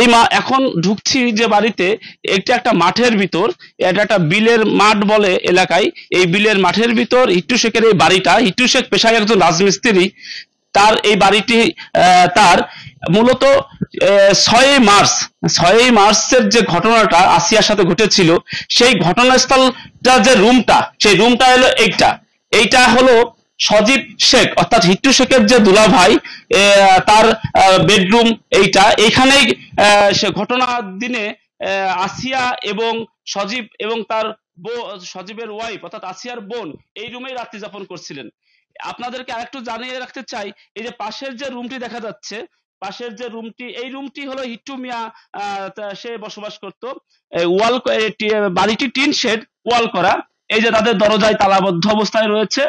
আমরা এখন ঢুকছি যে বাড়িতে, এটা একটা মাঠের ভিতর, এটা একটা বিলের মাঠ বলে এলাকায়। এই বিলের মাঠের ভিতর হিট্টু শেখের এই বাড়িটা। হিট্টু শেখ পেশায় একজন রাজমিস্ত্রি। তার এই বাড়িটি তার মূলত 6 মার্চের যে ঘটনাটা আসিয়ার সাথে ঘটেছিল, সেই ঘটনাস্থলটা যে রুমটা, সেই রুমটা হলো এইটা হলো সজীব শেখ অর্থাৎ হিট্টু শেখের যে দুলা ভাই, তার বেডরুম এইটা। এইখানেই সে ঘটনার দিনে আসিয়া এবং সজীব এবং তার সজীবের ওয়াইফ অর্থাৎ আসিয়ার বোন এই রুমেই রাত্রি যাপন করছিলেন। আপনাদেরকে আরেকটু জানিয়ে রাখতে চাই, এই যে পাশের যে রুমটি দেখা যাচ্ছে, পাশের যে রুমটি, এই রুমটি হলো হিট্টু মিয়া সে বসবাস করত। ওয়াল, বাড়িটি টিন শেড, ওয়াল করা। এই যে তাদের দরজায় তালাবদ্ধ অবস্থায় রয়েছে।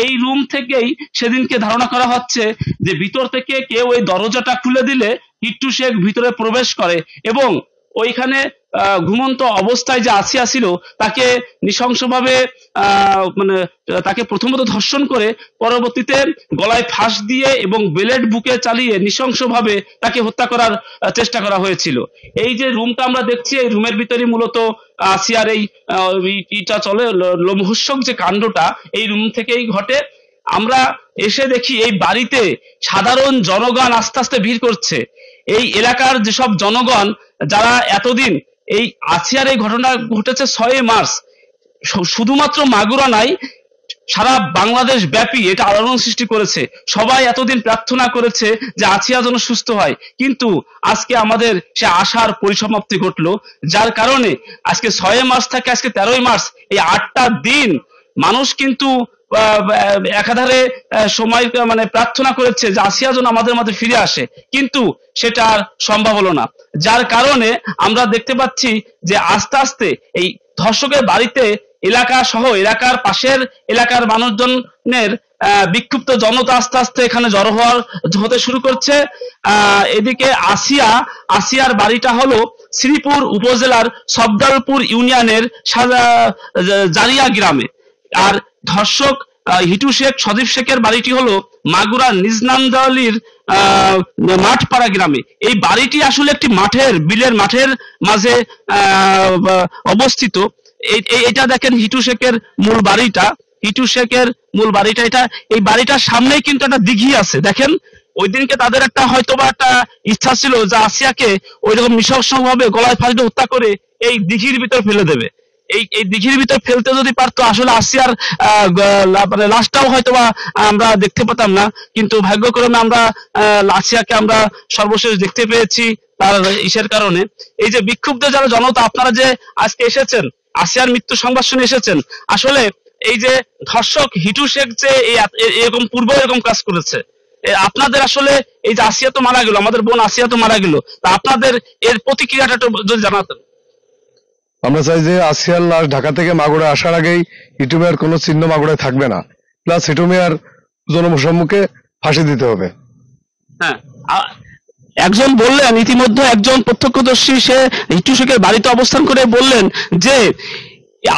এই রুম থেকেই সেদিনকে ধারণা করা হচ্ছে যে ভিতর থেকে কেউ এই দরজাটা খুলে দিলে হিট্টু শেখ ভিতরে প্রবেশ করে এবং ওইখানে ঘুমন্ত অবস্থায় যে আসিয়া ছিল তাকে নৃশংসভাবে মানে তাকে প্রথমত ধর্ষণ করে পরবর্তীতে গলায় ফাঁস দিয়ে এবং ব্লেড বুকে চালিয়ে নৃশংসভাবে তাকে হত্যা করার চেষ্টা করা হয়েছিল। এই যে রুমটা আমরা দেখছি, এই রুমের ভিতরে মূলত আসিয়ার এই ইটা চলে। লোমহর্ষক যে কাণ্ডটা এই রুম থেকেই ঘটে। আমরা এসে দেখি এই বাড়িতে সাধারণ জনগণ আস্তে আস্তে ভিড় করছে। এই এলাকার যেসব জনগণ যারা এতদিন এই আসিয়ার এই ঘটনা ঘটেছে 6 মার্চ, শুধুমাত্র মাগুরা নাই, সারা বাংলাদেশ ব্যাপী এটা আলোড়ন সৃষ্টি করেছে। সবাই এতদিন প্রার্থনা করেছে যে আসিয়া যেন সুস্থ হয়, কিন্তু আজকে আমাদের সে আশার পরিসমাপ্তি ঘটলো। যার কারণে আজকে 6 মার্চ থেকে আজকে 13 মার্চ, এই 8টা দিন মানুষ কিন্তু একাধারে সময় মানে প্রার্থনা করেছে যে আসিয়া যেন আমাদের মধ্যে ফিরে আসে, কিন্তু সেটা আর সম্ভব হলো না। যার কারণে আমরা দেখতে পাচ্ছি যে আস্তে আস্তে এই ধর্ষকের বাড়িতে এলাকা সহ এলাকার পাশের এলাকার মানুষজনের বিক্ষুব্ধ জনতা আস্তে আস্তে এখানে জড়ো হতে শুরু করছে। এদিকে আসিয়ার বাড়িটা হলো শ্রীপুর উপজেলার সবদালপুর ইউনিয়নের জারিয়া গ্রামে। আর ধর্ষক হিটু শেখ সজীব শেখের বাড়িটি হলো মাগুরা নিজনান্দালির মাঠপাড়া গ্রামে। এই বাড়িটি আসলে একটি বিলের মাঠের মাঝে অবস্থিত। এটা দেখেন হিটু শেখের মূল বাড়িটা, এটা। এই বাড়িটার সামনেই কিন্তু একটা দিঘি আছে। দেখেন ওই দিনকে তাদের একটা হয়তোবা একটা ইচ্ছা ছিল যে আসিয়াকে ওইরকম নৃশংসভাবে গলায় ফাঁস দিয়ে হত্যা করে এই দিঘির ভিতর ফেলে দেবে। এই দিঘির ভিতর ফেলতে যদি পারতো আসলে আসিয়ার মানে লাশটাও হয়তোবা আমরা দেখতে পেতাম না, কিন্তু ভাগ্যক্রমে আমরা আসিয়াকে আমরা সর্বশেষ দেখতে পেয়েছি তার ইসের কারণে। এই যে বিক্ষুব্ধ যারা জনতা, আপনারা যে আজকে এসেছেন আসিয়ার মৃত্যু সংবাদ শুনে এসেছেন, আসলে এই যে ধর্ষক হিটু শেখ যে এরকম পূর্বে এরকম কাজ করেছে, আপনাদের আসলে এই যে আসিয়া তো মারা গেল, আমাদের বোন আসিয়া তো মারা গেল, তা আপনাদের এর প্রতিক্রিয়াটা একটু যদি জানাতেন। আমরা চাই যে আসিয়ার লাশ ঢাকা থেকে মাগুরা আসার আগেই হিটু মিয়ার কোনো চিহ্ন মাগুরায় থাকবে না, প্লাস হিটু মিয়ার জনসম্মুখে ফাঁসি দিতে হবে। হ্যাঁ, একজন বললেন, ইতিমধ্যে একজন প্রত্যক্ষদর্শী সে হিটু শেখের বাড়িতে অবস্থান করে বললেন যে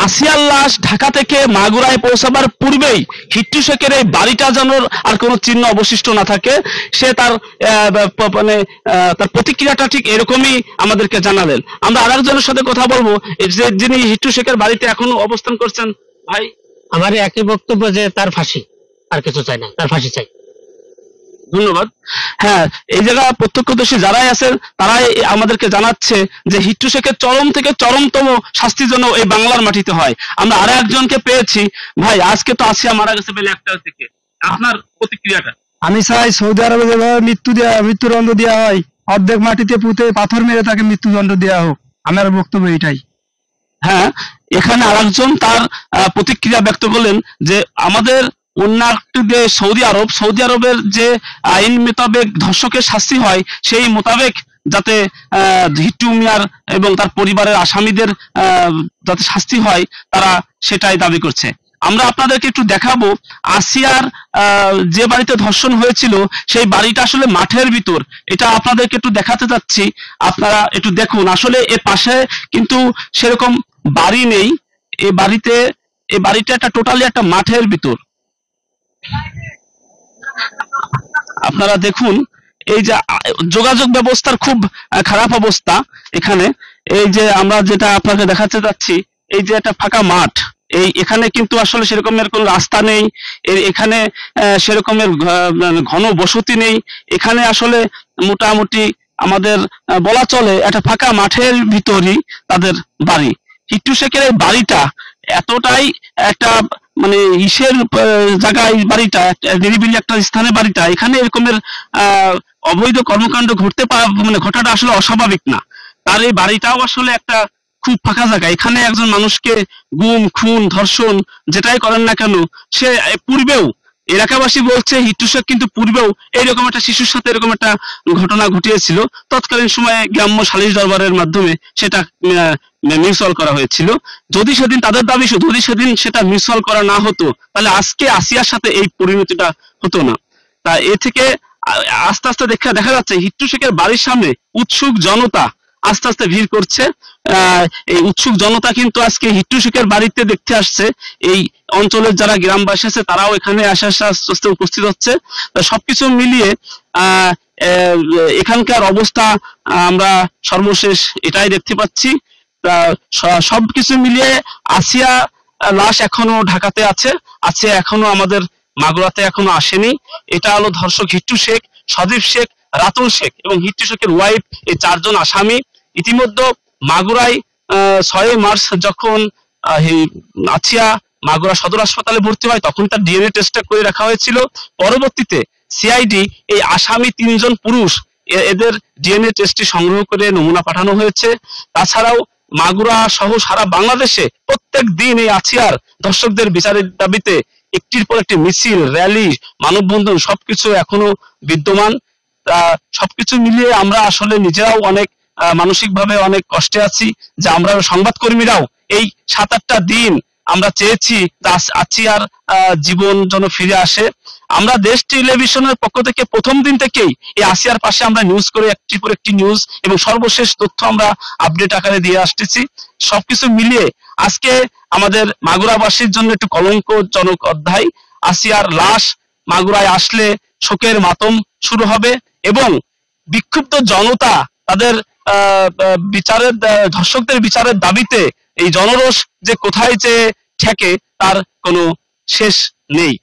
আসিয়ার লাশ ঢাকা থেকে মাগুরায় পৌঁছাবার পূর্বেই হিট্টু শেখের এই বাড়িটা যেন আর কোনো চিহ্ন অবশিষ্ট না থাকে। সে তার মানে তার প্রতিক্রিয়াটা ঠিক এরকমই আমাদেরকে জানালেন। আমরা আরেকজনের সাথে কথা বলবো, যে যিনি হিট্টু শেখের বাড়িতে এখনো অবস্থান করছেন। ভাই, আমার একই বক্তব্য যে তার ফাঁসি, আর কিছু চাই না, তার ফাঁসি চাই। ধন্যবাদ। হ্যাঁ, এই জায়গা প্রত্যক্ষদর্শী যারাই আছেন তারাই আমাদেরকে জানাচ্ছে যে হিট্টু শেখের চরম থেকে চরমতম শাস্তি যেন এই বাংলার মাটিতে হয়। আমরা আরো একজনকে পেয়েছি। ভাই, আজকে তো আসিয়া মারা গেছে বেলা 1টার দিকে, আপনার প্রতিক্রিয়াটা? আমি চাই সৌদি আরবে যেভাবে মৃত্যুদণ্ড দেওয়া হয়, অর্ধেক মাটিতে পুঁতে পাথর মেরে তাকে মৃত্যুদণ্ড দেওয়া হোক। আমার বক্তব্য এটাই। হ্যাঁ, এখানে আরেকজন তার প্রতিক্রিয়া ব্যক্ত করলেন যে আমাদের অন্য একটি দেশ সৌদি আরবের যে আইন মোতাবেক ধর্ষকের শাস্তি হয় সেই মোতাবেক যাতে হিট্টু মিয়ার এবং তার পরিবারের আসামিদের যাতে শাস্তি হয়, তারা সেটাই দাবি করছে। আমরা আপনাদেরকে একটু দেখাবো আসিয়ার যে বাড়িতে ধর্ষণ হয়েছিল সেই বাড়িটা আসলে মাঠের ভিতর। এটা আপনাদেরকে একটু দেখাতে যাচ্ছি, আপনারা একটু দেখুন। আসলে এর পাশে কিন্তু সেরকম বাড়ি নেই, এই বাড়িটা একটা টোটালি একটা মাঠের ভিতর। আপনারা দেখুন এই যে যোগাযোগ ব্যবস্থার খুব খারাপ অবস্থা এখানে। এই যে আমরা যেটা আপনাকে দেখাতে যাচ্ছি, এই যে একটা ফাঁকা মাঠ, এই এখানে কিন্তু আসলে সেরকমের কোনো রাস্তা নেই, এখানে সেরকমের ঘন বসতি নেই। এখানে আসলে মোটামুটি আমাদের বলা চলে একটা ফাঁকা মাঠের ভিতরই তাদের বাড়ি। হিট্টু শেখের এই বাড়িটা এতটাই একটা মানে ইসের জায়গায়, বাড়িটা নিরিবিলি একটা স্থানে বাড়িটা, এখানে এরকমের অবৈধ কর্মকাণ্ড ঘটতে পারা মানে ঘটাটা আসলে অস্বাভাবিক না। তার এই বাড়িটাও আসলে একটা খুব ফাঁকা জায়গা। এখানে একজন মানুষকে গুম খুন ধর্ষণ যেটাই করেন না কেন, সে পূর্বেও এলাকাবাসী বলছে হিট্টু শেখ কিন্তু পূর্বেও এইরকম একটা শিশুর সাথে এরকম একটা ঘটনা ঘটিয়েছিল। তৎকালীন সময়ে গ্রাম্য সালিশ দরবারের মাধ্যমে সেটা মিউচুয়াল করা হয়েছিল। যদি সেদিন তাদের দাবি, যদি সেদিন সেটা মিউচুয়াল করা না হতো, তাহলে আজকে আসিয়ার সাথে এই পরিণতিটা হতো না। তা এ থেকে আস্তে আস্তে দেখা যাচ্ছে হিট্টু শেখের বাড়ির সামনে উৎসুক জনতা আস্তে আস্তে ভিড় করছে। এই উৎসুক জনতা কিন্তু আজকে হিট্টু শেখের বাড়িতে দেখতে আসছে। এই অঞ্চলের যারা গ্রামবাসী আছে তারাও এখানে আস্তে আস্তে উপস্থিত হচ্ছে। সবকিছু মিলিয়ে এখানকার অবস্থা আমরা সর্বশেষ এটাই দেখতে পাচ্ছি। সবকিছু মিলিয়ে আসিয়া লাশ এখনো ঢাকাতে আছে, এখনো আমাদের মাগুরাতে এখনো আসেনি। এটা হলো ধর্ষক হিট্টু শেখ, সজীব শেখ, রাতুল শেখ এবং হিট্টু শেখের ওয়াইফ, এই 4 জন আসামি। ইতিমধ্যে মাগুরায় 6 মার্চ যখন আছিয়া মাগুরা সদর হাসপাতালে ভর্তি হয়, তখন তার ডিএনএ টেস্ট করে রাখা হয়েছিল। পরবর্তীতে সিআইডি এই আসামি 3 জন পুরুষ এদের ডিএনএ টেস্টটি সংগ্রহ করে নমুনা পাঠানো হয়েছে। তাছাড়াও মাগুরা সহ সারা বাংলাদেশে প্রত্যেক দিন এই আছিয়ার ধর্ষকদের বিচারের দাবিতে একটির পর একটি মিছিল, র্যালি, মানববন্ধন সবকিছু এখনো বিদ্যমান। সবকিছু মিলিয়ে আমরা আসলে নিজেরাও অনেক মানসিকভাবে অনেক কষ্টে আছি, যে আমরা সংবাদকর্মীরাও এই 7-8টা দিন আমরা চেয়েছি আছিয়ার জীবন যেন ফিরে আসে। আমরা দেশ টেলিভিশনের পক্ষ থেকে প্রথম দিন থেকেই এই আসিয়ার পাশে আমরা নিউজ করে একটি পর একটি নিউজ এবং সর্বশেষ তথ্য আমরা আপডেট আকারে দিয়ে আসতেছি। সবকিছু মিলিয়ে আজকে আমাদের মাগুরাবাসীর জন্য একটু কলঙ্কজনক অধ্যায়। আসিয়ার লাশ মাগুরায় আসলে শোকের মাতম শুরু হবে এবং বিক্ষুব্ধ জনতা তাদের বিচারের ধর্ষকদের বিচারের দাবিতে এই জনরোষ যে কোথায় যে ঠেকে তার কোনো শেষ নেই।